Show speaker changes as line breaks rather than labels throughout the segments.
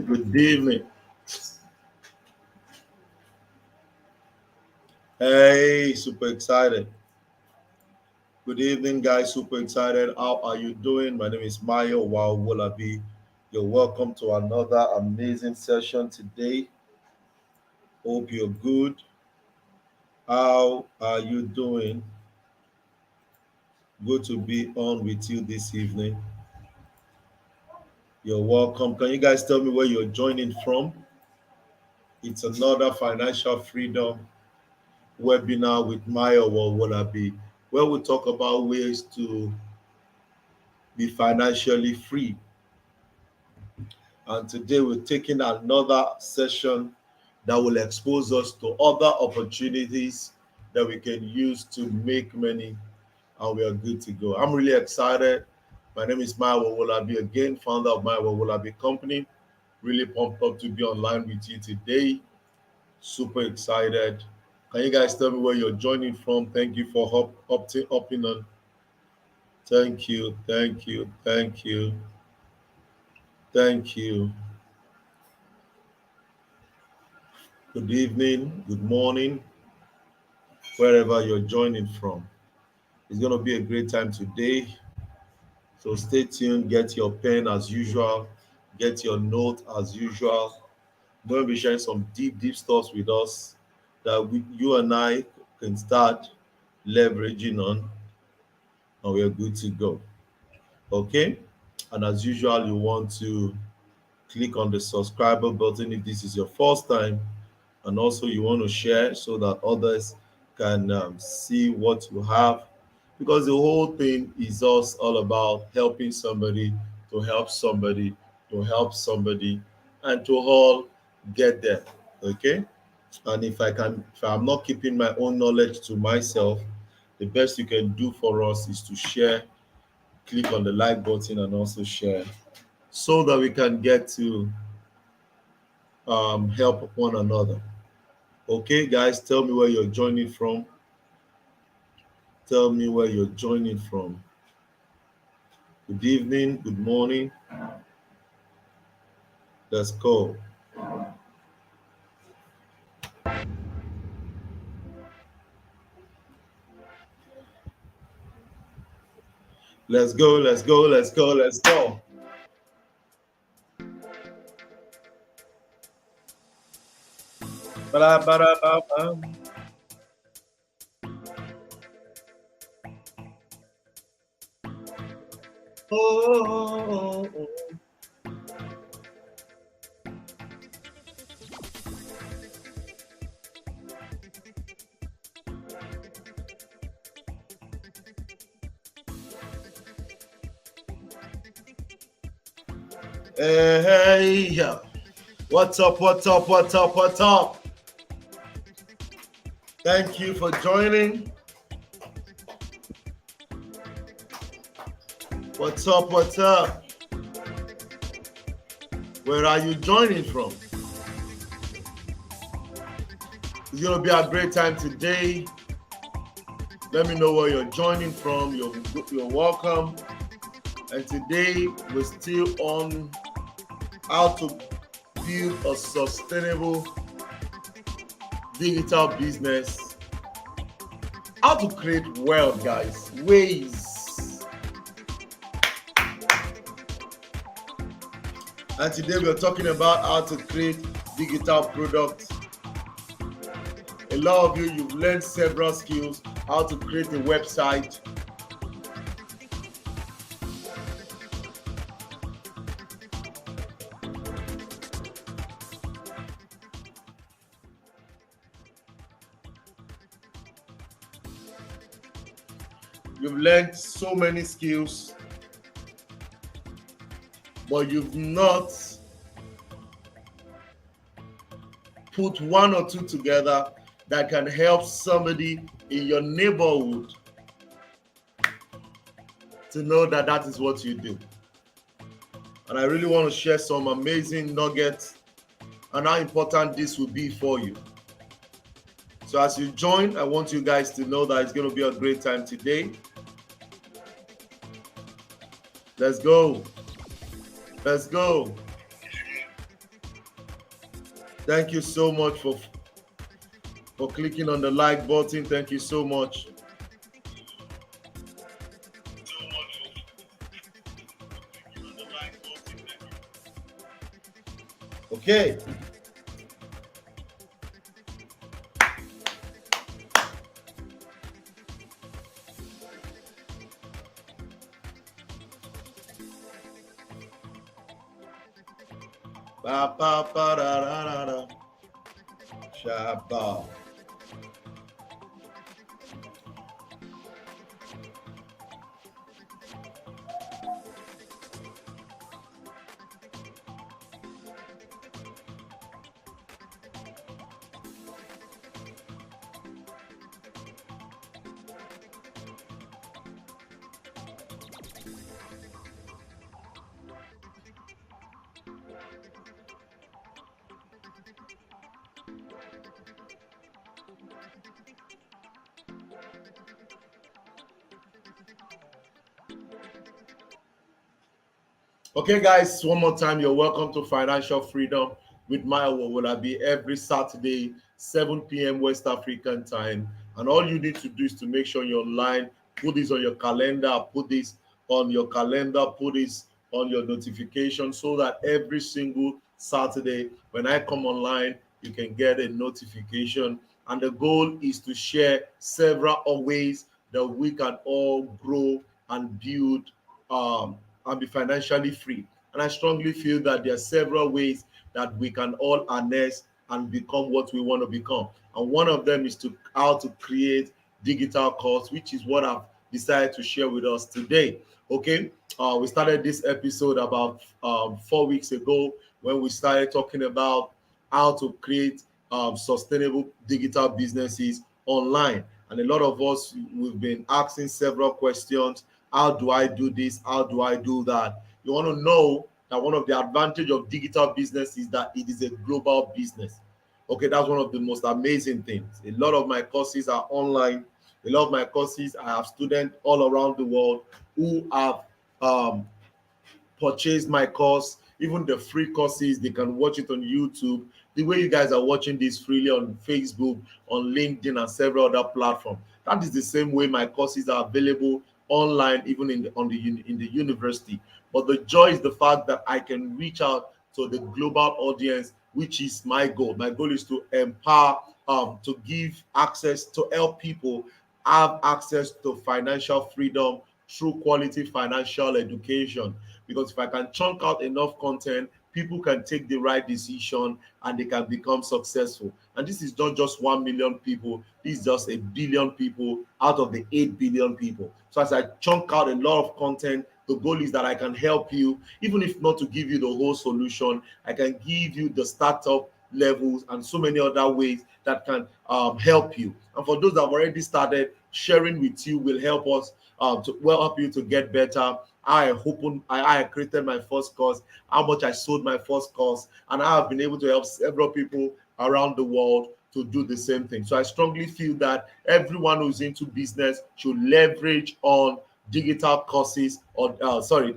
Good evening. Hey, super excited. Good evening, guys. Super excited. How are you doing? My name is Mayowa, Owolabi. You're welcome to another amazing session today. Hope you're good. How are you doing? Good to be on with you this evening. You're welcome. Can you guys tell me where you're joining from? It's another financial freedom webinar with Mayowa Owolabi, where we talk about ways to be financially free. And today we're taking another session that will expose us to other opportunities that we can use to make money, and we are good to go. I'm really excited. My name is Mayowa Owolabi, again, founder of Mayowa Owolabi Company. Really pumped up to be online with you today. Super excited. Can you guys tell me where you're joining from? Thank you for hopping on. Thank you, thank you, thank you, thank you. Good evening, good morning, wherever you're joining from. It's going to be a great time today. So stay tuned, get your pen as usual, get your note as usual. We're going to be sharing some deep, deep stuff with us that you and I can start leveraging on, and we're good to go. Okay? And as usual, you want to click on the subscriber button if this is your first time, and also you want to share so that others can see what you have, because the whole thing is us all about helping somebody to help somebody to help somebody and to all get there. Okay. And if I'm not keeping my own knowledge to myself, the best you can do for us is to share, click on the like button and also share, so that we can get to help one another. Okay, guys, tell me where you're joining from. Tell me where you're joining from. Good evening, good morning. Let's go. Let's go, let's go, let's go, let's go. Ba-da-ba-da-ba-ba. Oh. Hey, what's up, what's up, what's up, what's up? Thank you for joining. What's up, what's up? Where are you joining from? It's going to be a great time today. Let me know where you're joining from. You're welcome. And today we're still on how to build a sustainable digital business, how to create wealth, guys, ways. And today we're talking about how to create digital products. A lot of you've learned several skills, how to create a website, you've learned so many skills, but you've not put one or two together that can help somebody in your neighborhood to know that that is what you do. And I really want to share some amazing nuggets and how important this will be for you. So as you join, I want you guys to know that it's going to be a great time today. Let's go. Let's go. Thank you so much for clicking on the like button. Thank you so much. Okay. Ba ba ba da da da da. Shabba. Okay, guys, one more time, you're welcome to Financial Freedom with Mayowa. Will be every Saturday, 7 p.m. West African time. And all you need to do is to make sure you're online, put this on your calendar, put this on your calendar, put this on your notification so that every single Saturday, when I come online, you can get a notification. And the goal is to share several ways that we can all grow and build and be financially free. And I strongly feel that there are several ways that we can all harness and become what we want to become. And one of them is to how to create digital course, which is what I've decided to share with us today. Okay, we started this episode about 4 weeks ago when we started talking about how to create sustainable digital businesses online. And a lot of us, we've been asking several questions. How do I do this? How do I do that? You want to know that one of the advantage of digital business is that it is a global business. Okay, that's one of the most amazing things. A lot of my courses are online. A lot of my courses, I have students all around the world who have um, purchase my course, even the free courses, they can watch it on YouTube. The way you guys are watching this freely on Facebook, on LinkedIn, and several other platforms. That is the same way my courses are available online, even in the university. But the joy is the fact that I can reach out to the global audience, which is my goal. My goal is to empower, to give access, to help people have access to financial freedom through quality financial education. Because if I can chunk out enough content, people can take the right decision and they can become successful. And this is not just 1 million people, this is just a billion people out of the 8 billion people. So as I chunk out a lot of content, the goal is that I can help you, even if not to give you the whole solution, I can give you the startup levels and so many other ways that can help you. And for those that have already started, sharing with you will help us to well help you to get better. I created my first course, how much I sold my first course, and I have been able to help several people around the world to do the same thing. So I strongly feel that everyone who's into business should leverage on digital courses or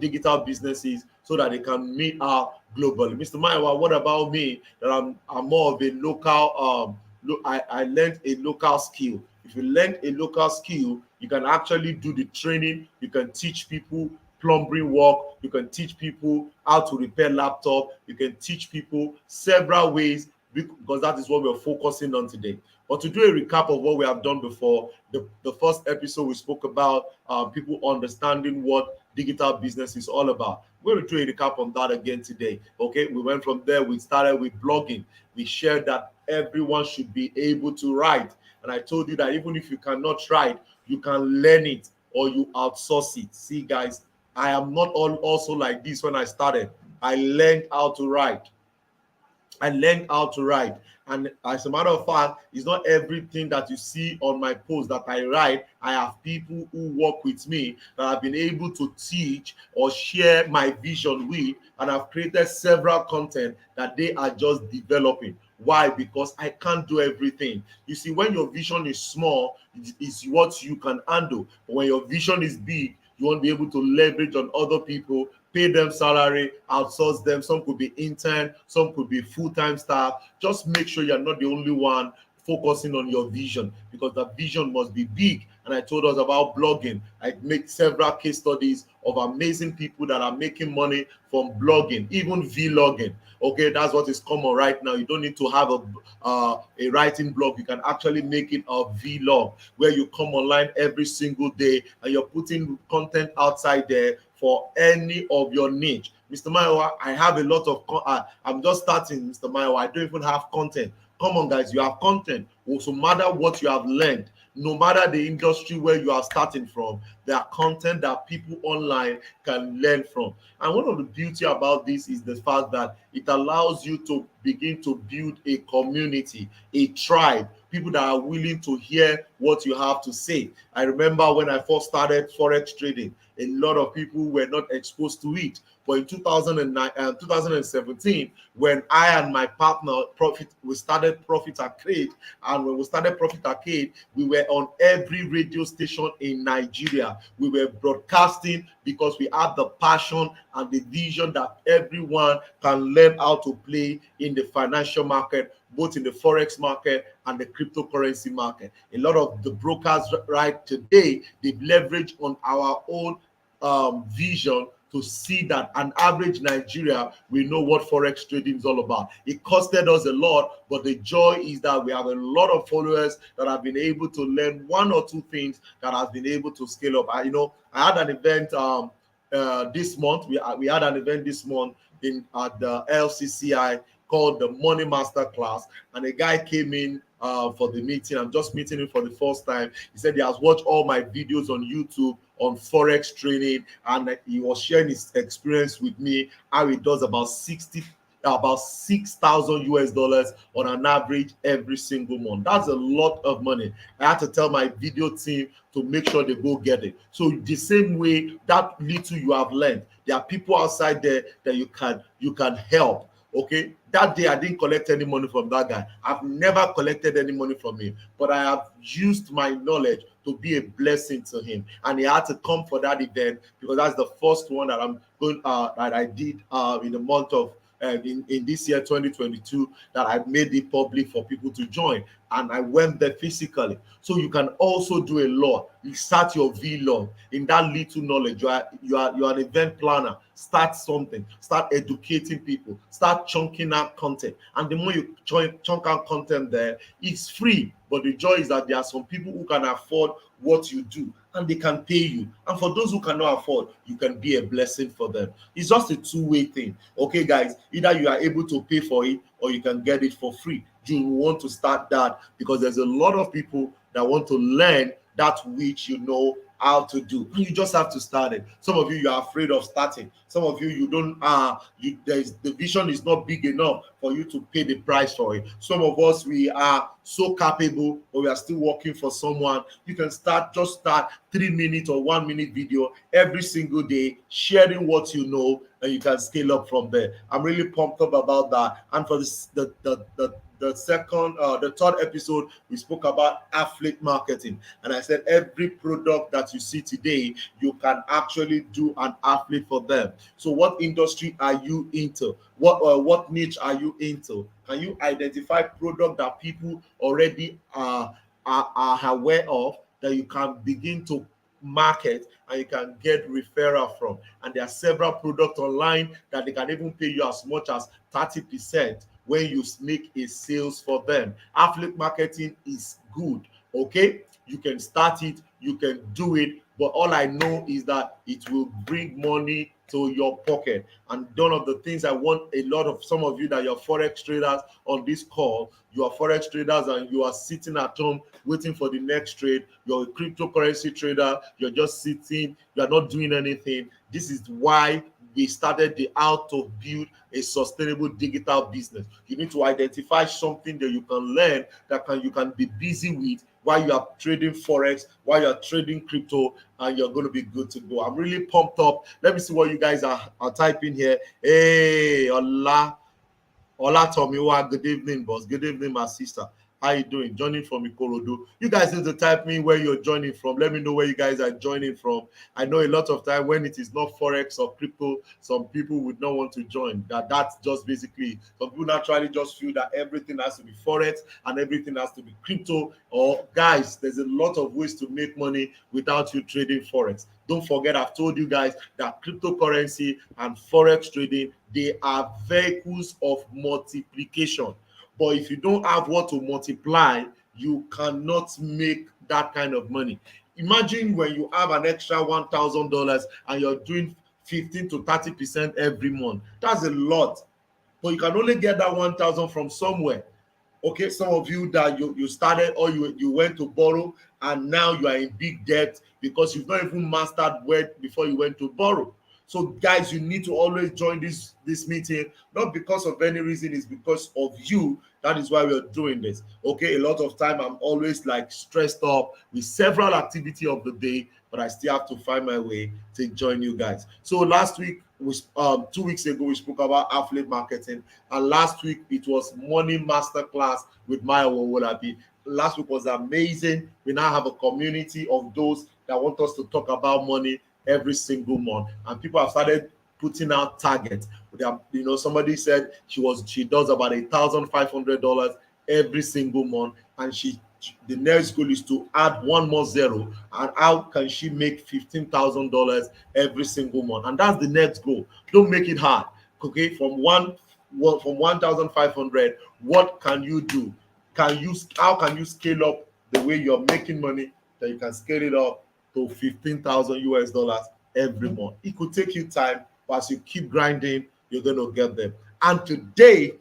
digital businesses so that they can meet out globally. Mr. Mayowa, what about me? That I'm more of a local I learned a local skill. If you learn a local skill, you can actually do the training, you can teach people plumbing work, you can teach people how to repair laptop, you can teach people several ways because that is what we're focusing on today. But to do a recap of what we have done before, the first episode we spoke about people understanding what digital business is all about. We're going to do a recap on that again today. Okay, we went from there, we started with blogging. We shared that everyone should be able to write. And I told you that even if you cannot write, you can learn it or you outsource it. See, guys, I am not also like this when I started. I learned how to write. I learned how to write. And as a matter of fact, it's not everything that you see on my post that I write. I have people who work with me that I've been able to teach or share my vision with, and I've created several content that they are just developing. Why? Because I can't do everything. You see, when your vision is small, it's what you can handle. But when your vision is big, you won't be able to leverage on other people, pay them salary, outsource them. Some could be intern, some could be full-time staff. Just make sure you're not the only one focusing on your vision, because the vision must be big. And I told us about blogging. I make several case studies of amazing people that are making money from blogging, even vlogging. Okay, that's what is common right now. You don't need to have a writing blog. You can actually make it a vlog where you come online every single day and you're putting content outside there for any of your niche. Mr. Mayowa, I have a lot of I'm just starting, Mr. Mayowa. I don't even have content. Come on, guys, you have content. Also, no matter what you have learned, no matter the industry where you are starting from, there are content that people online can learn from. And one of the beauty about this is the fact that it allows you to begin to build a community, a tribe, people that are willing to hear what you have to say. I remember when I first started forex trading, a lot of people were not exposed to it. But in 2017, when I and my partner we started Profit Arcade, and when we started Profit Arcade, we were on every radio station in Nigeria. We were broadcasting because we had the passion and the vision that everyone can learn how to play in the financial market, both in the forex market and the cryptocurrency market. A lot of the brokers right today, they've leveraged on our own vision to see that an average Nigeria, we know what forex trading is all about. It costed us a lot, but the joy is that we have a lot of followers that have been able to learn one or two things that have been able to scale up. I had an event this month. We had an event this month at the LCCI called the Money Master Class, and a guy came in for the meeting. I'm just meeting him for the first time. He said he has watched all my videos on YouTube on forex training, and he was sharing his experience with me, how he does about 6,000 US dollars on an average every single month. That's a lot of money. I had to tell my video team to make sure they go get it. So the same way, that little you have learned, there are people outside there that you can help. Okay, that day I didn't collect any money from that guy. I've never collected any money from him, but I have used my knowledge to be a blessing to him, and he had to come for that event because that's the first one that I'm going that I did in the month of in this year 2022, that I made it public for people to join, and I went there physically. So you can also do a lot. You start your vlog in that little knowledge. You are an event planner. Start something. Start educating people. Start chunking out content. And the more you chunk out content there, it's free. But the joy is that there are some people who can afford what you do, and they can pay you. And for those who cannot afford, you can be a blessing for them. It's just a two-way thing. Okay, guys, either you are able to pay for it or you can get it for free. You want to start that because there's a lot of people that want to learn that which you know how to do. You just have to start it. Some of you are afraid of starting. Some of you don't the vision is not big enough for you to pay the price for it. Some of us, we are so capable, but we are still working for someone. You can start 3-minute or 1-minute video every single day, sharing what you know, and you can scale up from there. I'm really pumped up about that. And for this, the third episode, we spoke about affiliate marketing, and I said every product that you see today, you can actually do an affiliate for them. So what industry are you into? What niche are you into? Can you identify product that people already are aware of, that you can begin to market and you can get referral from? And there are several products online that they can even pay you as much as 30% when you make a sales for them. Affiliate marketing is good. Okay, you can start it, you can do it, but all I know is that it will bring money to your pocket. And one of the things I want a lot of some of you that you're forex traders on this call, you are forex traders and you are sitting at home waiting for the next trade. You're a cryptocurrency trader, you're just sitting, you're not doing anything. This is why we started the how to build a sustainable digital business. You need to identify something that you can learn, that you can be busy with while you are trading forex, while you're trading crypto, and you're going to be good to go. I'm really pumped up. Let me see what you guys are typing here. Hey, Ola Tomiwa, good evening, boss. Good evening, my sister. How you doing? Joining from Ikorodu. You guys need to type me where you're joining from. Let me know where you guys are joining from. I know a lot of time when it is not forex or crypto, some people would not want to join. That's just basically, some people naturally just feel that everything has to be forex and everything has to be crypto. Or guys, there's a lot of ways to make money without you trading forex. Don't forget, I've told you guys that cryptocurrency and forex trading, they are vehicles of multiplication. But if you don't have what to multiply, you cannot make that kind of money. Imagine when you have an extra $1,000 and you're doing 15 to 30% every month. That's a lot. But you can only get that 1,000 from somewhere. Okay, some of you that you started or you went to borrow and now you are in big debt because you've not even mastered word before you went to borrow. So guys, you need to always join this meeting, not because of any reason, it's because of you. That is why we're doing this. Okay, a lot of time I'm always like stressed up with several activity of the day, but I still have to find my way to join you guys. So last week, 2 weeks ago, we spoke about affiliate marketing, and last week it was money masterclass with Mayowa Owolabi. Last week was amazing. We now have a community of those that want us to talk about money every single month, and people have started putting out targets. Somebody said she does about $1,500 every single month, and the next goal is to add one more zero, and how can she make $15,000 every single month? And that's the next goal. Don't make it hard. Okay, from 1,500, what can you do? How can you scale up the way you're making money, that you can scale it up to 15,000 US dollars every month? It could take you time, but as you keep grinding, you're going to get there. And today,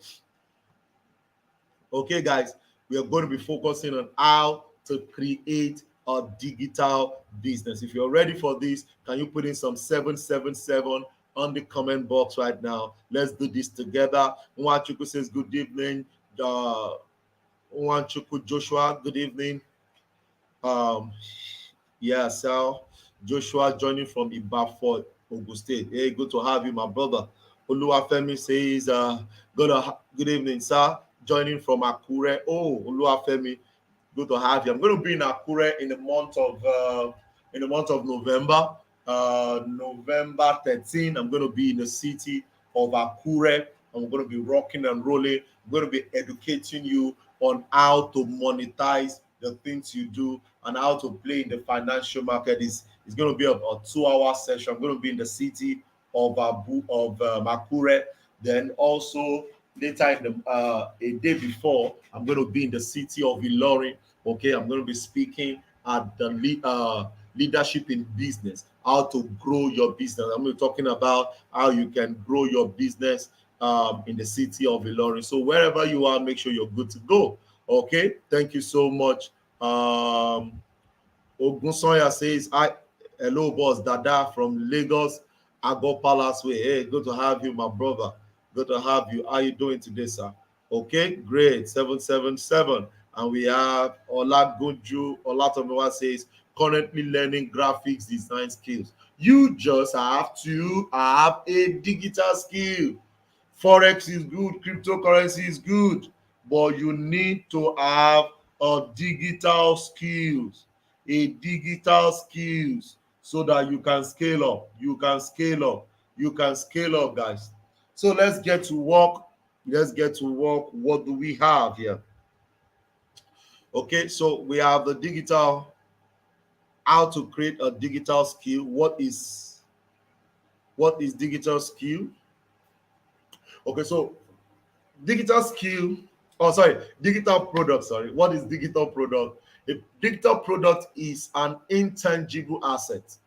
okay, guys, we are going to be focusing on how to create a digital business. If you're ready for this, can you put in some 777 on the comment box right now? Let's do this together. Nwachuku says, good evening. Nwachuku Joshua, good evening. Yeah, so Joshua joining from Ibafort, Ogun State. Hey, good to have you, my brother. Oluwafemi says, good evening, sir. Joining from Akure. Oh, Oluwafemi, good to have you. I'm going to be in Akure in the month of November. November 13. I'm going to be in the city of Akure, and we're going to be rocking and rolling. I'm going to be educating you on how to monetize the things you do and how to play in the financial market. It's going to be a 2-hour session. I'm going to be in the city of Akure. Then also later in a day before, I'm going to be in the city of Ilorin. Okay, I'm going to be speaking at the leadership in business, how to grow your business. I'm going to be talking about how you can grow your business in the city of Ilorin. So wherever you are, make sure you're good to go. Okay, thank you so much. Ogunsoya says, hello, boss, Dada from Lagos, Ago Palace Way. Hey, good to have you, my brother. Good to have you. How you doing today, sir? Okay, great. 777. And we have Olagunju Olatomiwa says, currently learning graphics design skills. You just have to have a digital skill. Forex is good, cryptocurrency is good, but you need to have a digital skills, so that you can scale up. You can scale up, guys. So let's get to work. What do we have here? Okay, so we have the digital, how to create a digital skill. What is digital skill? Okay, so digital product. What is digital product? A digital product is an intangible asset.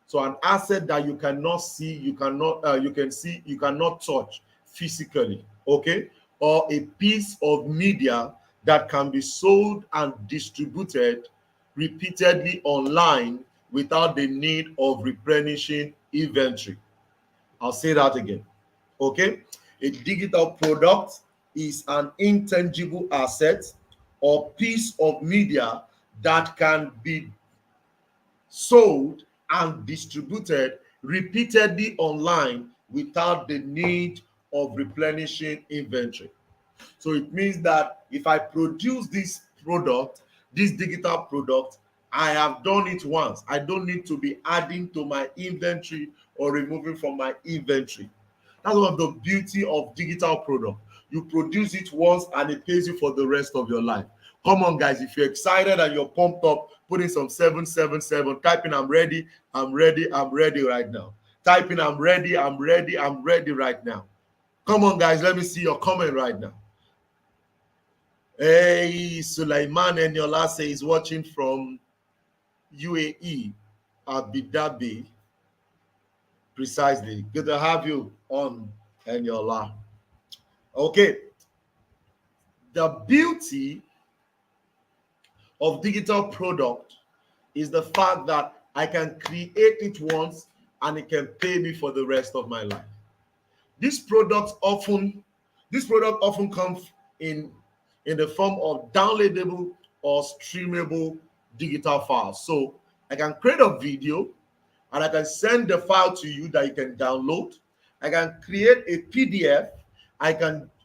So an asset that you cannot see, you can see, you cannot touch physically. Okay, or a piece of media that can be sold and distributed repeatedly online without the need of replenishing inventory. I'll say that again. Okay, a digital product is an intangible asset or piece of media that can be sold and distributed repeatedly online without the need of replenishing inventory. So it means that if I produce this product, this digital product, I have done it once. I don't need to be adding to my inventory or removing from my inventory. That's one of the beauty of digital product. You produce it once and it pays you for the rest of your life. Come on, guys. If you're excited and you're pumped up, put in some 777. Type in I'm ready, I'm ready, I'm ready right now. Type in I'm ready, I'm ready, I'm ready right now. Come on, guys. Let me see your comment right now. Hey, Sulaiman Eniola says he's watching from UAE, Abu Dhabi. Precisely. Good to have you on, Eniola. Okay. The beauty of digital product is the fact that I can create it once and it can pay me for the rest of my life. This product often comes in the form of downloadable or streamable digital files. So I can create a video and I can send the file to you that you can download. I can create a PDF.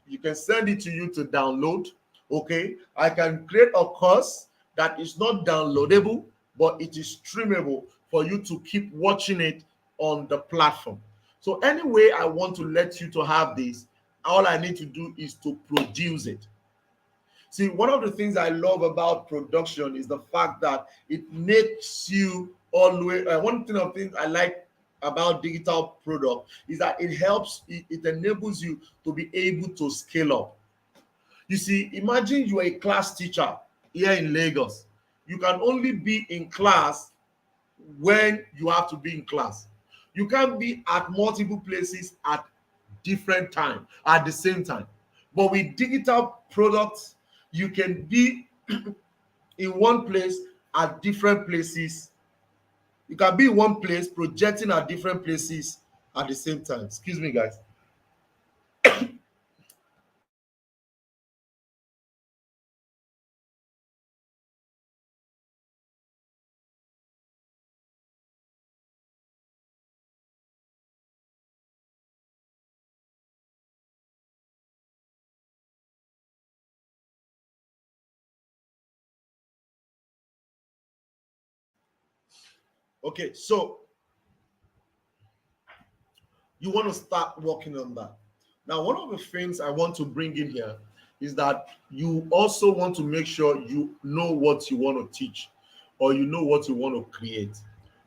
You can send it to you to download. Okay, I can create a course that is not downloadable, but it is streamable for you to keep watching it on the platform. So anyway, I want to let you to have this. All I need to do is to produce it. See, one of the things I love about production is the fact that it makes you always. One thing of things I like about digital product is that it enables you to be able to scale up. You see, imagine you are a class teacher here in Lagos. You can only be in class when you have to be in class. You can't be at multiple places at different time, at the same time. But with digital products, you can be in one place at different places. You can be in one place projecting at different places at the same time. Excuse me, guys. Okay, so you want to start working on that. Now, one of the things I want to bring in here is that you also want to make sure you know what you want to teach or you know what you want to create.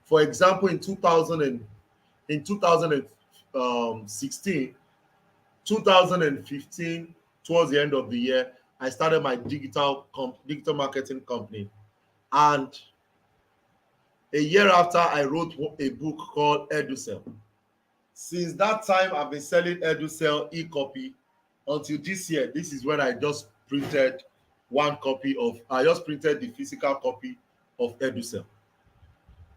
For example, in 2016, 2015, towards the end of the year, I started my digital marketing company. And a year after, I wrote a book called EduCell. Since that time, I've been selling EduCell e-copy until this year. This is when I just printed I just printed the physical copy of EduCell.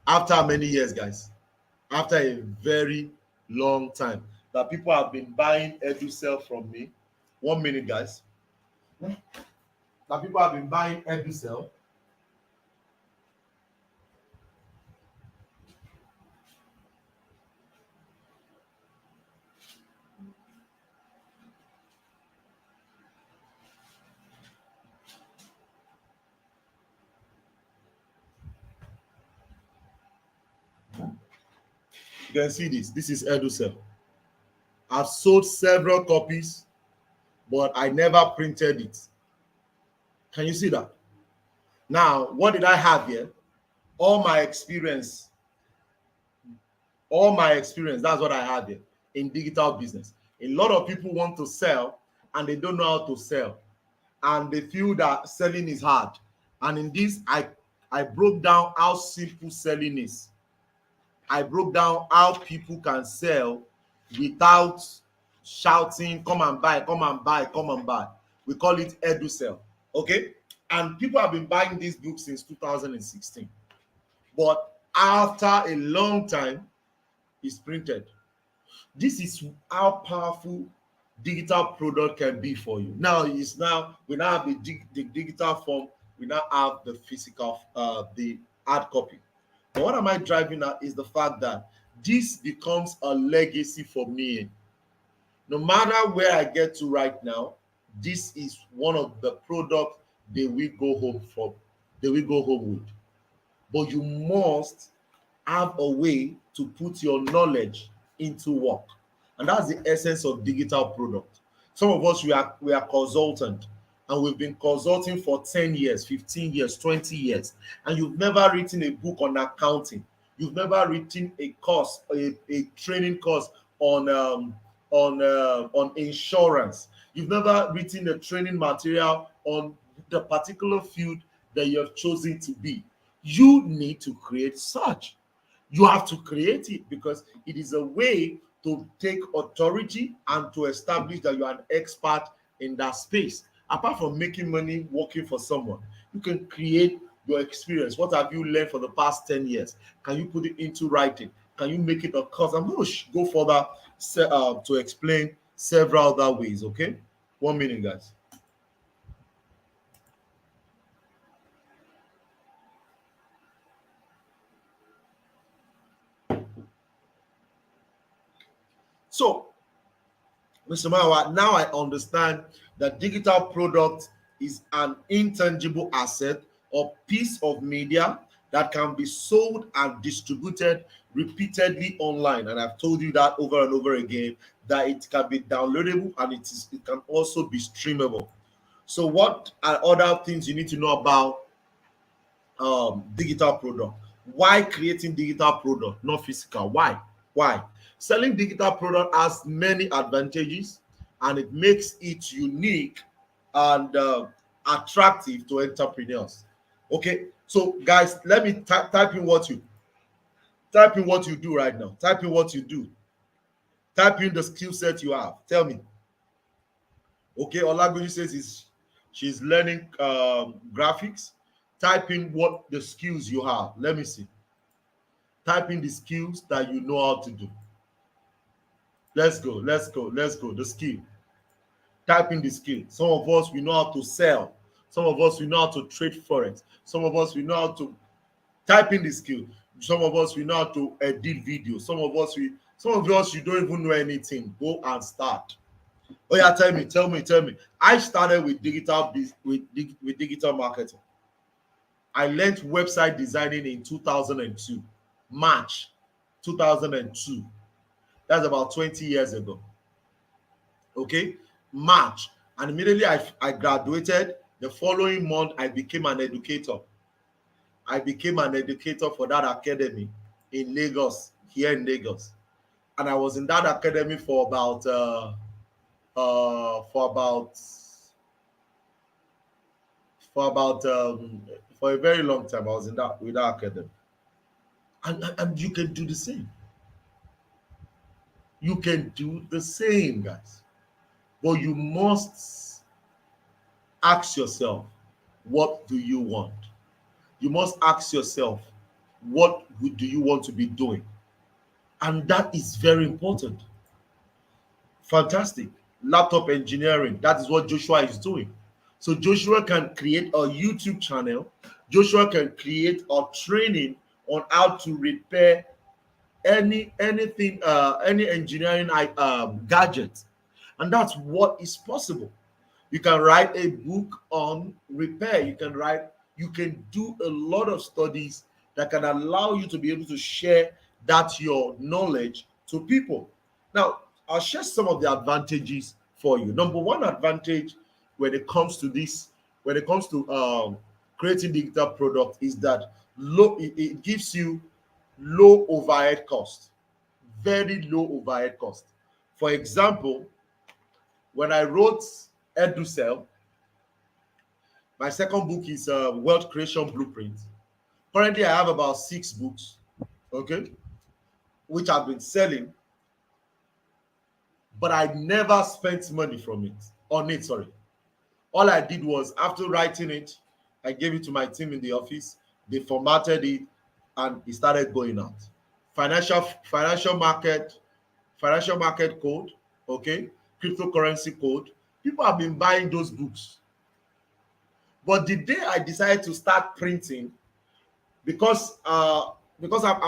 After many years, guys, after a very long time, that people have been buying EduCell from me. 1 minute, guys. That people have been buying EduCell. You can see this. This is EduCell. I've sold several copies, but I never printed it. Can you see that? Now, what did I have here? All my experience. That's what I have here in digital business. A lot of people want to sell and they don't know how to sell. And they feel that selling is hard. And in this, I broke down how simple selling is. I broke down how people can sell without shouting, come and buy, come and buy, come and buy. We call it EduSell. Okay? And people have been buying this book since 2016. But after a long time, it's printed. This is how powerful digital product can be for you. We now have the digital form, we now have the physical, the hard copy. But what am I driving at is the fact that this becomes a legacy for me. No matter where I get to right now, this is one of the products they will go home from, they will go home with. But you must have a way to put your knowledge into work. And that's the essence of digital product. Some of us, we are consultant, and we've been consulting for 10 years, 15 years, 20 years, and you've never written a book on accounting. You've never written a course, a training course on on insurance. You've never written a training material on the particular field that you have chosen to be. You need to create such. You have to create it because it is a way to take authority and to establish that you are an expert in that space. Apart from making money working for someone, you can create your experience. What have you learned for the past 10 years? Can you put it into writing? Can you make it a course? I'm going to go further to explain several other ways, okay? 1 minute, guys. So, Mr. Mayowa, now I understand that digital product is an intangible asset or piece of media that can be sold and distributed repeatedly online. And I've told you that over and over again, that it can be downloadable and it can also be streamable. So what are other things you need to know about digital product? Why creating digital product, not physical? Why? Selling digital product has many advantages, and it makes it unique and attractive to entrepreneurs. Okay, so guys, let me type in what you do right now. Type in what you do. Type in the skill set you have. Tell me. Okay, Olagunju says she's learning graphics. Type in what the skills you have. Let me see. Type in the skills that you know how to do. Let's go. The skill. Type in the skill. Some of us, we know how to sell. Some of us, we know how to trade forex. Some of us, we know how to type in the skill. Some of us, we know how to edit videos. Some of us, you don't even know anything. Go and start. Oh yeah, tell me. I started with digital marketing. I learned website designing in 2002, March 2002. That's about 20 years ago. Okay, March. And immediately I graduated. The following month, I became an educator. I became an educator for that academy in Lagos, here in Lagos. And I was in that academy for about for about for about for a very long time. I was in that with that academy. And you can do the same. You can do the same, guys. But you must ask yourself, what do you want? You must ask yourself, what do you want to be doing? And that is very important. Fantastic. Laptop engineering, that is what Joshua is doing. So Joshua can create a YouTube channel. Joshua can create a training on how to repair any engineering gadget, and that's what is possible. You can write a book on repair. You can do a lot of studies that can allow you to be able to share that your knowledge to people. Now, I'll share some of the advantages for you. Number one advantage when it comes to this, when it comes to creating digital product, is that it gives you low overhead cost, very low overhead cost. For example, when I wrote EduCell, my second book is Wealth Creation Blueprint. Currently, I have about 6 books, okay, which I've been selling, but I never spent money on it. Sorry. All I did was, after writing it, I gave it to my team in the office. They formatted it, and it started going out. Financial market code, okay, cryptocurrency code. People have been buying those books. But the day I decided to start printing, because I'm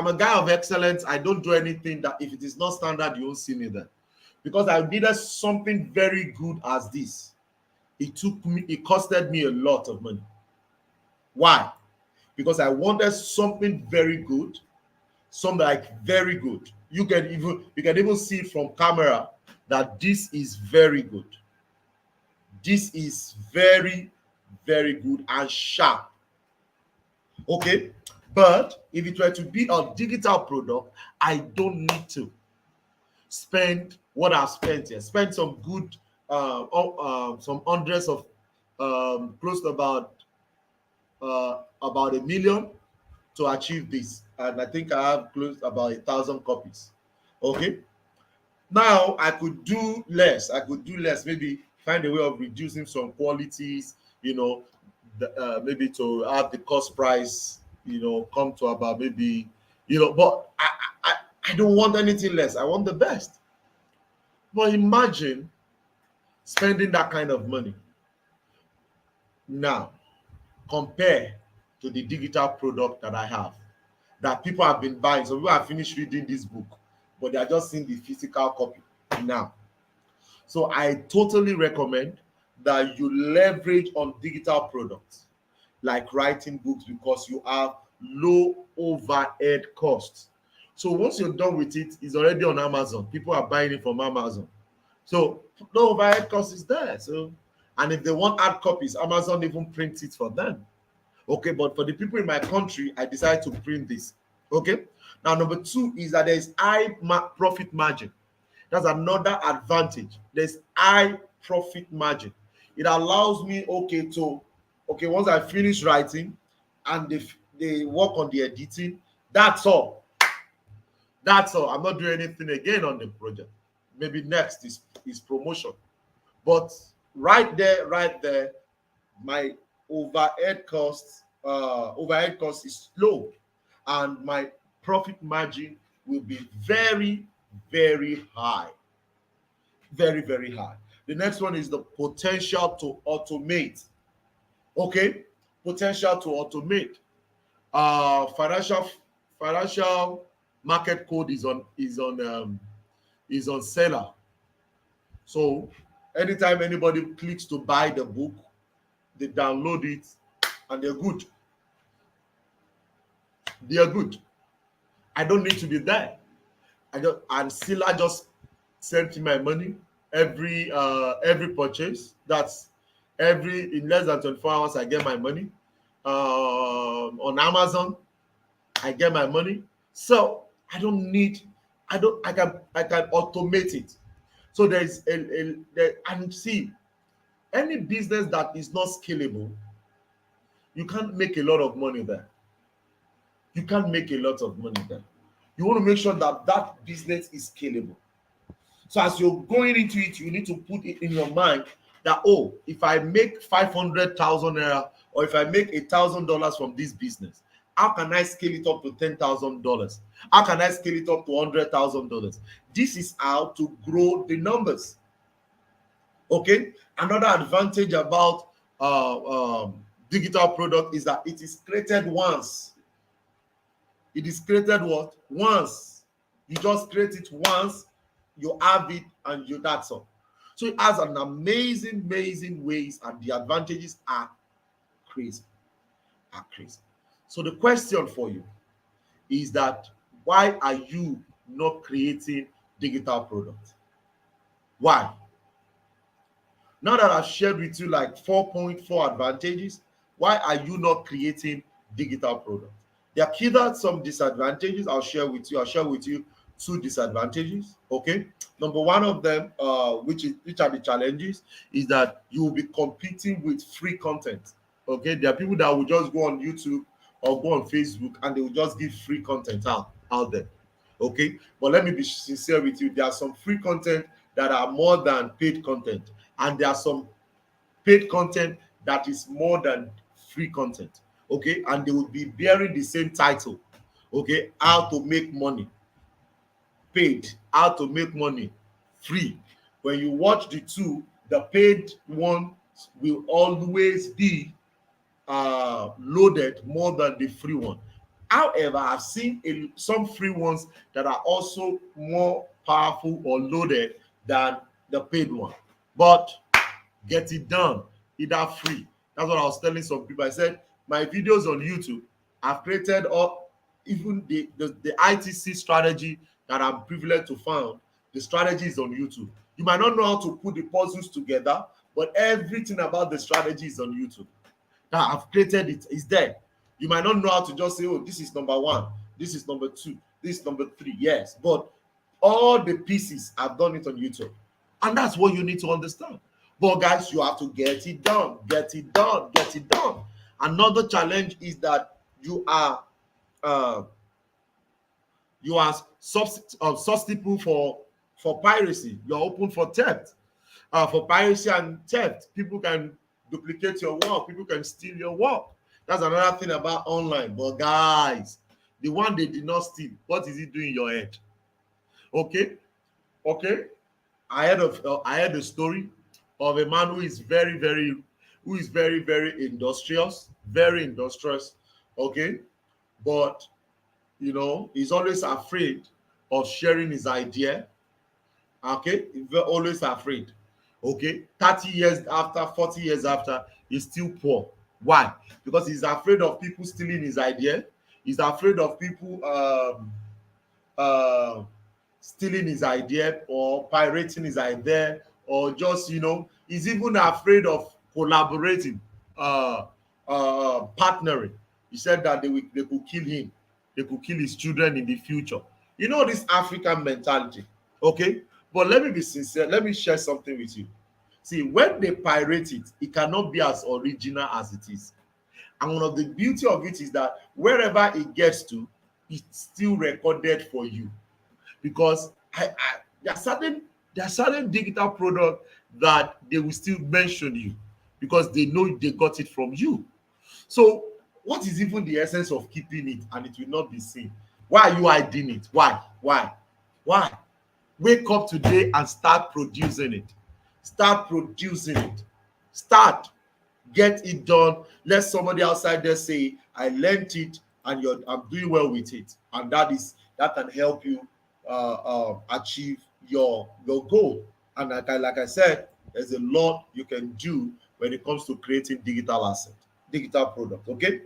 a guy of excellence, I don't do anything that if it is not standard, you won't see me there. Because I needed something very good as this. It costed me a lot of money. Why? Because I wanted something very good, something like very good. You can even see from camera that this is very good. This is very, very good and sharp. Okay, but if it were to be a digital product, I don't need to spend what I've spent here. Spend some good, some hundreds of, close to about 1 million to achieve this, and I think I have close about 1,000 copies. Okay, now I could do less. Maybe find a way of reducing some qualities. Maybe to have the cost price, come to about maybe, But I don't want anything less. I want the best. But imagine spending that kind of money now, compare to the digital product that I have, that people have been buying. So people have finished reading this book, but they are just seeing the physical copy now. So I totally recommend that you leverage on digital products like writing books, because you have low overhead costs. So once you're done with it, it's already on Amazon. People are buying it from Amazon. So no overhead cost is there. So, and if they want hard copies, Amazon even prints it for them. Okay, but for the people in my country, I decided to print this. Okay, now number two is that there is high profit margin. That's another advantage. There's high profit margin. It allows me, once I finish writing and they work on the editing, that's all. That's all. I'm not doing anything again on the project. Maybe next is promotion. But right there, my overhead cost is low, and my profit margin will be very, very high. Very, very high. The next one is the potential to automate. Okay, potential to automate. Financial market code is on seller. So anytime anybody clicks to buy the book, they download it and they're good. They are good. I don't need to be there. And seller just sent me my money every purchase. That's in less than 24 hours I get my money. On Amazon I get my money. So I can automate it. So there's and see, any business that is not scalable, you can't make a lot of money there. You can't make a lot of money there. You want to make sure that that business is scalable. So as you're going into it, you need to put it in your mind that, if I make 500,000 naira, or if I make $1,000 from this business, how can I scale it up to $10,000? How can I scale it up to $100,000? This is how to grow the numbers. Okay. Another advantage about digital product is that it is created once. It is created what? Once. You just create it once, you have it, and that's all. So it has an amazing ways, and the advantages are crazy. So the question for you is that, why are you not creating digital products? Why? Now that I've shared with you like 4.4 advantages, why are you not creating digital products? There are either some disadvantages I'll share with you. I'll share with you 2 disadvantages. Okay. Number one of them, which are the challenges, is that you will be competing with free content. Okay. There are people that will just go on YouTube or go on Facebook and they will just give free content out there. Okay. But let me be sincere with you. There are some free content that are more than paid content, and there are some paid content that is more than free content. Okay, and they will be bearing the same title. Okay, how to make money paid, how to make money free. When you watch the two, the paid one will always be loaded more than the free one. However, I've seen some free ones that are also more powerful or loaded than the paid one. But get it done. either free. That's what I was telling some people. I said my videos on YouTube, I've created all, even the ITC strategy that I'm privileged to found. The strategy is on YouTube. You might not know how to put the puzzles together, but everything about the strategy is on YouTube. Now I've created it, it's there. You might not know how to just say, oh, this is number one, this is number two, this is number three. Yes, but all the pieces, I've done it on YouTube. And that's what you need to understand. But guys, you have to get it done, get it done, get it done. Another challenge is that you are susceptible for piracy. You're open for theft. For piracy and theft, people can duplicate your work, people can steal your work. That's another thing about online. But guys, the one they did not steal, what is it doing in your head? Okay. I heard a story of a man who is very, very industrious, very industrious. Okay, but he's always afraid of sharing his idea. Okay, he's always afraid. Okay, 30 years after, 40 years after, he's still poor. Why? Because he's afraid of people stealing his idea. He's afraid of people stealing his idea or pirating his idea, or just he's even afraid of collaborating, partnering. He said that they could kill him, they could kill his children in the future. This African mentality. Okay, but let me be sincere, let me share something with you. See, when they pirate it, it cannot be as original as it is. And one of the beauty of it is that wherever it gets to, it's still recorded for you. Because there are certain digital products that they will still mention you because they know they got it from you. So what is even the essence of keeping it and it will not be seen? Why are you hiding it? Why? Wake up today and start producing it. Start. Get it done. Let somebody outside there say, I learned it and I'm doing well with it. And that can help you achieve your goal. And like I said, there's a lot you can do when it comes to creating digital product. Okay,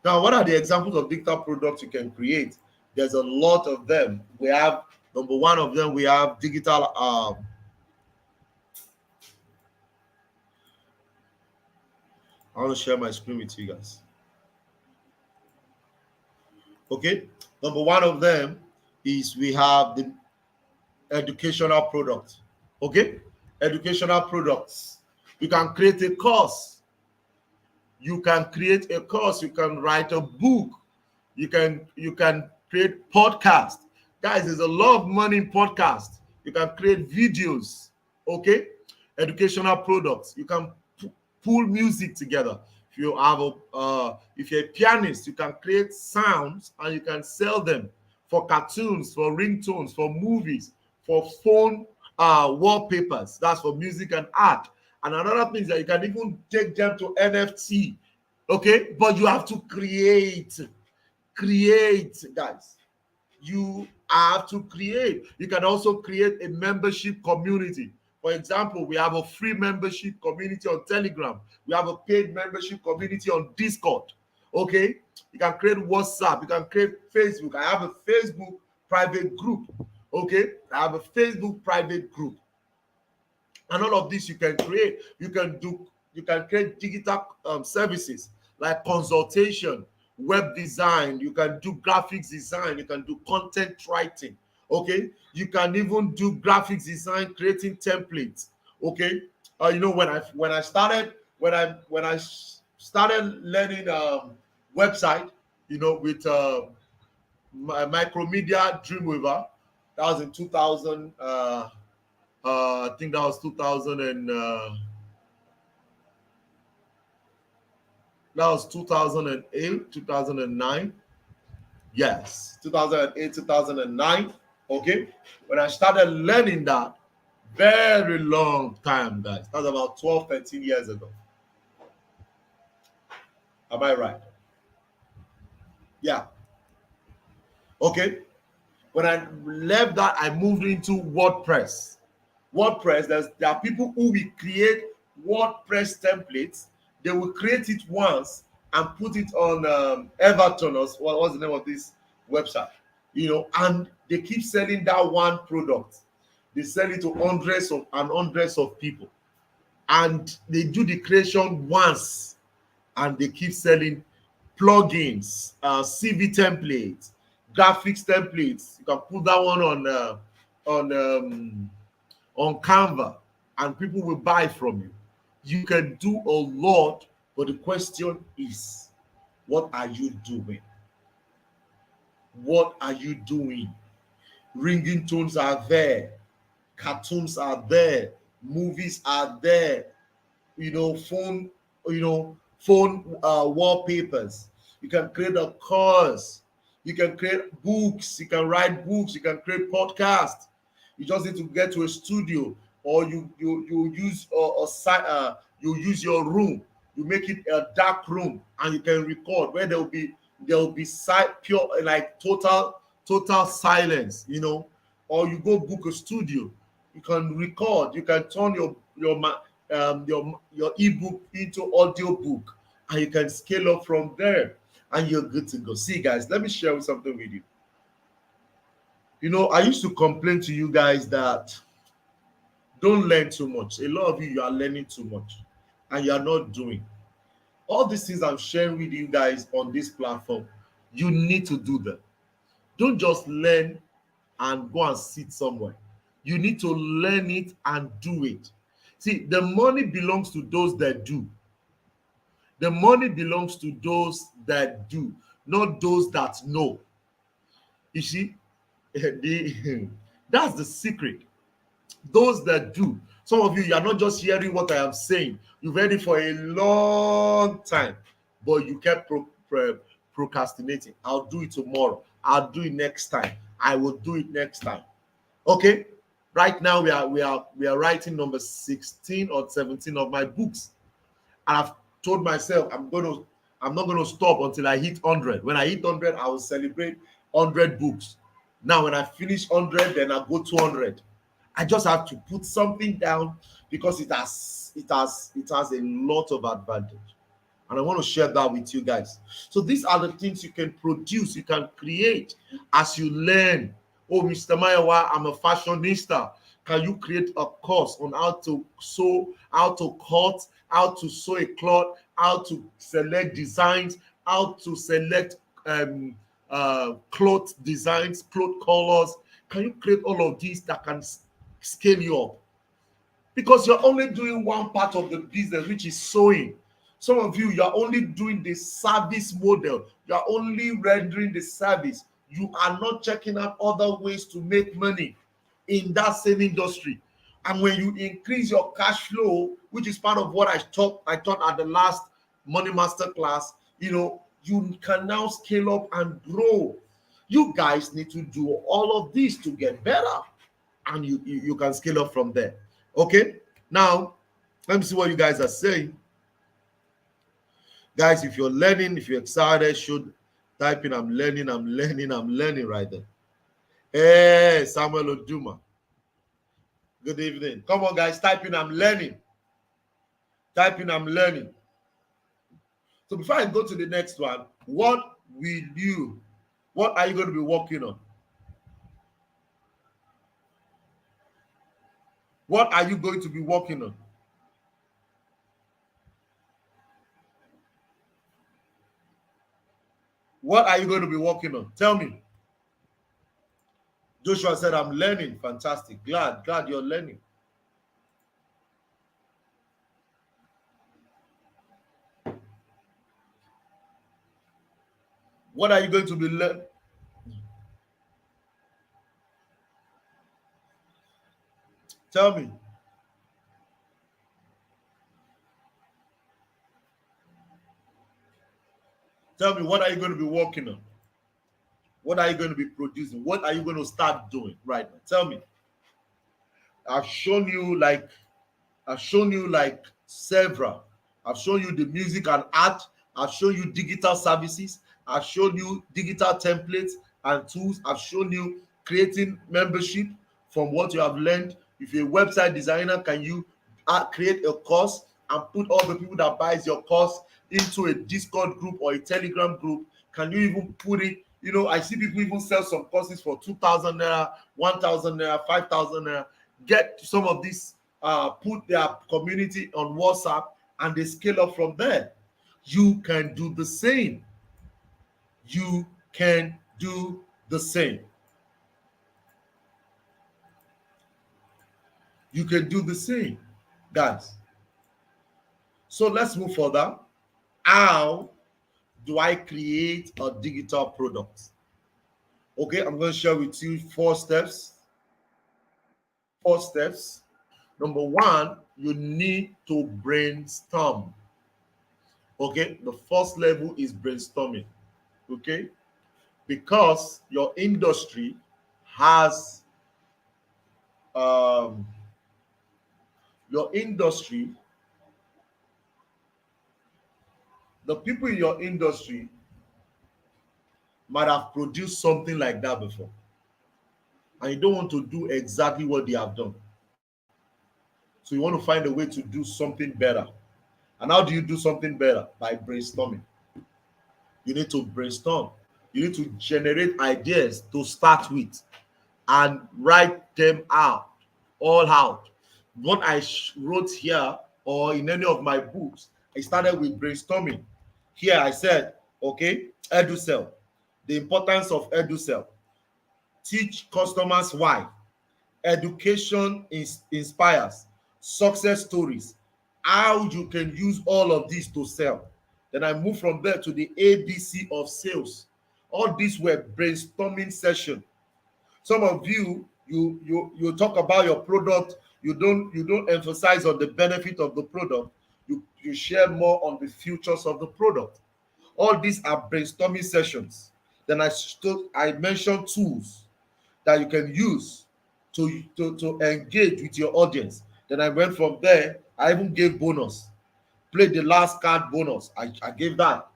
now what are the examples of digital products you can create? There's a lot of them. We have number one of them, we have digital I want to share my screen with you guys. Okay, number one of them is we have the educational product. Okay, educational products. You can create a course. You can write a book. You can create podcast. Guys, there's a lot of money in podcast. You can create videos. Okay, educational products. You can pull music together. If you have if you're a pianist, you can create sounds and you can sell them for cartoons, for ringtones, for movies, for phone wallpapers. That's for music and art. And another thing is that you can even take them to NFT. Okay, but you have to create, guys. You have to create. You can also create a membership community. For example, we have a free membership community on Telegram. We have a paid membership community on Discord. Okay, you can create WhatsApp. You can create Facebook. I have a Facebook private group. Okay, I have a Facebook private group. And all of this you can create. You can create digital services like consultation, web design. You can do graphics design. You can do content writing. Okay, you can even do graphics design, creating templates. Okay, when I started learning website, with Micromedia Dreamweaver, that was in 2000. I think that was 2000 and that was 2008, 2009. Yes, 2008, 2009. Okay, when I started learning that, very long time, guys. That's about 12, 13 years ago. Am I right? Yeah. Okay. When I left that, I moved into WordPress. There are people who will create WordPress templates. They will create it once and put it on Everton, or what's the name of this website, and they keep selling that one product. They sell it to hundreds and hundreds of people, and they do the creation once, and they keep selling plugins, CV templates, graphics templates. You can put that one on on Canva, and people will buy from you. You can do a lot, but the question is, what are you doing? What are you doing? Ringing tones are there, cartoons are there, movies are there, phone, phone wallpapers. You can create a course, you can create books, you can write books, you can create podcasts. You just need to get to a studio, or you use a site, you use your room, you make it a dark room, and you can record where there will be pure, like total silence, or you go book a studio. You can record, you can turn your ebook into audio book, and you can scale up from there, and you're good to go. See, guys, let me share something with you. I used to complain to you guys that don't learn too much. A lot of you are learning too much, and you are not doing all these things I'm sharing with you guys on this platform. You need to do them. Don't just learn and go and sit somewhere. You need to learn it and do it. See, the money belongs to those that do. The money belongs to those that do, not those that know. You see, that's the secret. Those that do. Some of you are not just hearing what I am saying. You've heard it for a long time, but you kept procrastinating. I'll do it tomorrow. I'll do it next time. I will do it next time. Okay. Right now we are writing number 16 or 17 of my books, and I've told myself I'm not going to stop until I hit 100. When I hit 100, I will celebrate 100 books. Now, when I finish 100, then I go 200. I just have to put something down because it has a lot of advantage. And I want to share that with you guys. So these are the things you can produce, you can create as you learn. Oh, Mr. Mayowa, I'm a fashionista. Can you create a course on how to sew, how to cut, how to sew a cloth, how to select designs, how to select cloth designs, cloth colors? Can you create all of these that can scale you up? Because you're only doing one part of the business, which is sewing. Some of you are only doing the service model. You are only rendering the service. You are not checking out other ways to make money in that same industry. And when you increase your cash flow, which is part of what I taught at the last Money Master class, you can now scale up and grow. You guys need to do all of this to get better, and you can scale up from there. Okay, now let me see what you guys are saying. Guys, if you're learning, if you're excited, should type in I'm learning right there. Hey, Samuel Oduma. Good evening. Come on, guys, type in I'm learning. Type in I'm learning. So before I go to the next one, what are you going to be working on? What are you going to be working on? What are you going to be working on? Tell me. Joshua said, I'm learning. Fantastic. Glad you're learning. What are you going to be learning? Tell me. Tell me, what are you going to be working on? What are you going to be producing? What are you going to start doing right now? Tell me. I've shown you like several. I've shown you the music and art. I've shown you digital services. I've shown you digital templates and tools. I've shown you creating membership from what you have learned. If you're a website designer, can you create a course? and put all the people that buys your course into a Discord group or a Telegram group? Can you even put it? I see people even sell some courses for 2,000 naira, 1,000 naira, 5,000 naira. Get some of these, put their community on WhatsApp, and they scale up from there. You can do the same. You can do the same. You can do the same, guys. So let's move further. How do I create a digital product? Okay, I'm going to share with you 4 steps. 4 steps. Number 1, you need to brainstorm. Okay, the first level is brainstorming. Okay, because your industry has your industry, the people in your industry might have produced something like that before, and you don't want to do exactly what they have done. So you want to find a way to do something better. And how do you do something better? By brainstorming. You need to brainstorm. You need to generate ideas to start with and write them out, all out. What I wrote here or in any of my books, I started with brainstorming. Here I said, okay, EduCell, the importance of EduCell. Teach customers why. Education inspires. Success stories. How you can use all of these to sell. Then I move from there to the ABC of sales. All these were brainstorming session. Some of you talk about your product. You don't emphasize on the benefit of the product. You share more on the futures of the product. All these are brainstorming sessions. Then I mentioned tools that you can use to engage with your audience. Then I went from there. I even gave bonus. Played the last card bonus. I gave that.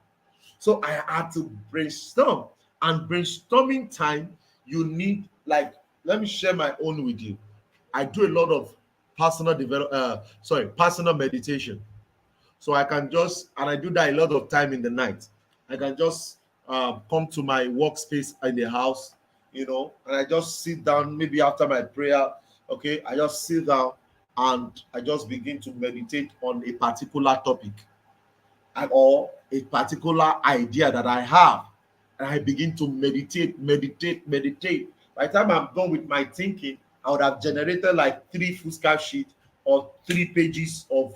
So I had to brainstorm. And brainstorming time, you need, like, let me share my own with you. I do a lot of personal meditation. So I can just, and I do that a lot of time in the night. I can just come to my workspace in the house, and I just sit down maybe after my prayer. Okay, I just sit down and I just begin to meditate on a particular topic or a particular idea that I have. And I begin to meditate. By the time I'm done with my thinking, I would have generated like 3 foolscap sheets or 3 pages of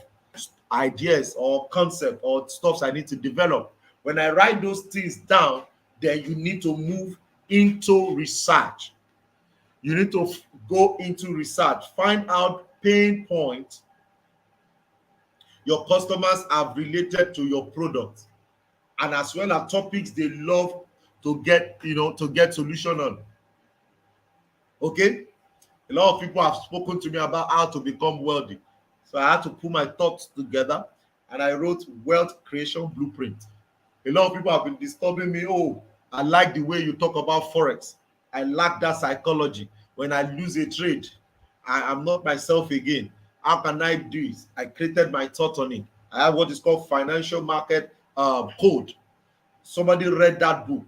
ideas or concept or stuffs I need to develop. When I write those things down, then you need to move into research. You need to go into research, find out pain points your customers have related to your product, and as well as topics they love to get solution on. Okay, a lot of people have spoken to me about how to become wealthy, so I had to put my thoughts together and I wrote wealth creation blueprint. A lot of people have been disturbing me. Oh, I like the way you talk about forex. I like that psychology. When I lose a trade, I am not myself again. How can I do it? I created my thought on it. I have what is called financial market code. Somebody read that book,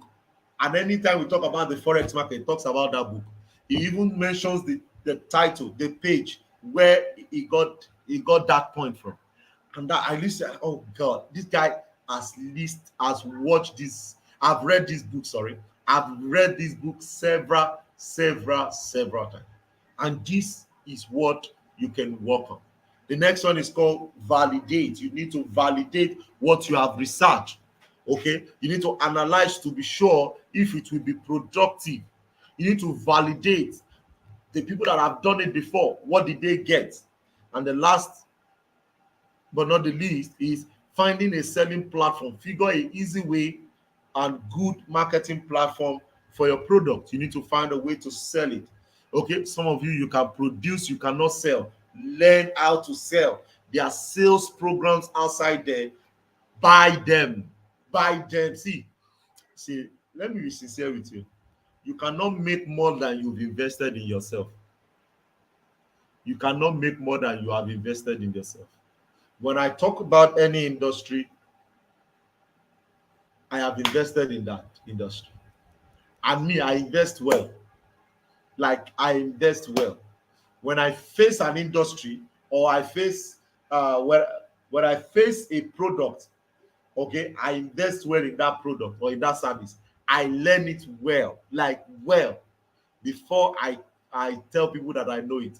and anytime we talk about the forex market, it talks about that book. He even mentions the title, the page where he got that point from. And that I listened, oh God, this guy has watched this. I've read this book, I've read this book several times. And this is what you can work on. The next one is called validate. You need to validate what you have researched. Okay, you need to analyze to be sure if it will be productive. You need to validate the people that have done it before. What did they get? And the last but not the least is finding a selling platform. Figure an easy way and good marketing platform for your product. You need to find a way to sell it. Okay, some of you can produce, you cannot sell. Learn how to sell. There are sales programs outside there. Buy them. See, let me be sincere with you. You cannot make more than you've invested in yourself. You cannot make more than you have invested in yourself. When I talk about any industry, I have invested in that industry. And me, I invest well. Like I invest well. When I face an industry or I face when I face a product, okay, I invest well in that product or in that service. I learn it well, like well, before I tell people that I know it.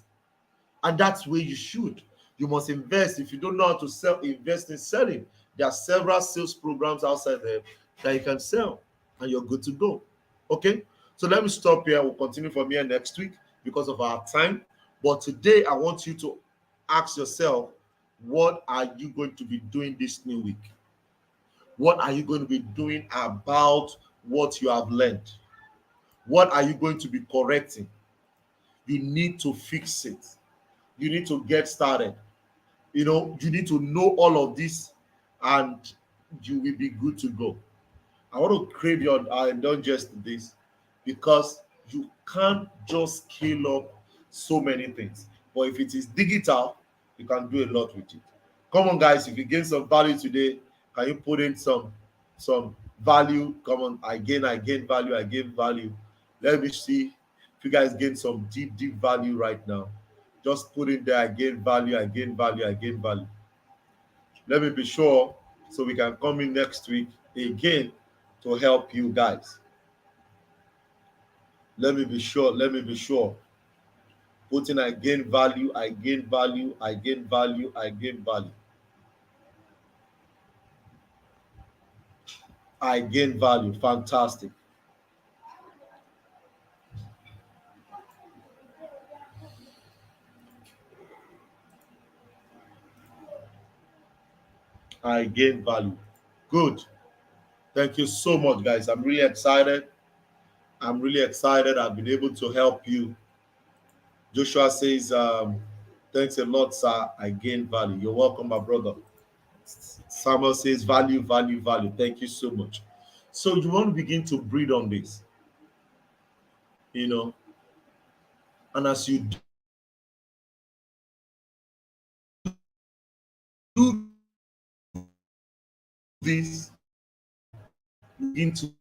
And that's where you should. You must invest. If you don't know how to sell, invest in selling. There are several sales programs outside there that you can sell, and you're good to go. Okay, so let me stop here. We'll continue from here next week because of our time. But today, I want you to ask yourself, what are you going to be doing this new week? What are you going to be doing about what you have learned? What are you going to be correcting? You need to fix it. You need to get started. You need to know all of this, and you will be good to go. I want to crave your don't just this, because you can't just scale up so many things. But if it is digital, you can do a lot with it. Come on, guys, if you gain some value today, can you put in some value? Come on, I gain value, I gain value. Let me see if you guys gain some deep value right now. Just put in there, I gain value, I gain value, I gain value. Let me be sure so we can come in next week again to help you guys. Let me be sure. Let me be sure. Put in I gain value, I gain value, I gain value, I gain value. I gain value. Fantastic. I gain value. Good. Thank you so much, guys. I'm really excited. I'm really excited. I've been able to help you. Joshua says, thanks a lot, sir. I gain value. You're welcome, my brother. Samuel says, value, value, value. Thank you so much. So you want to begin to breathe on this, you know, and as you do this, begin to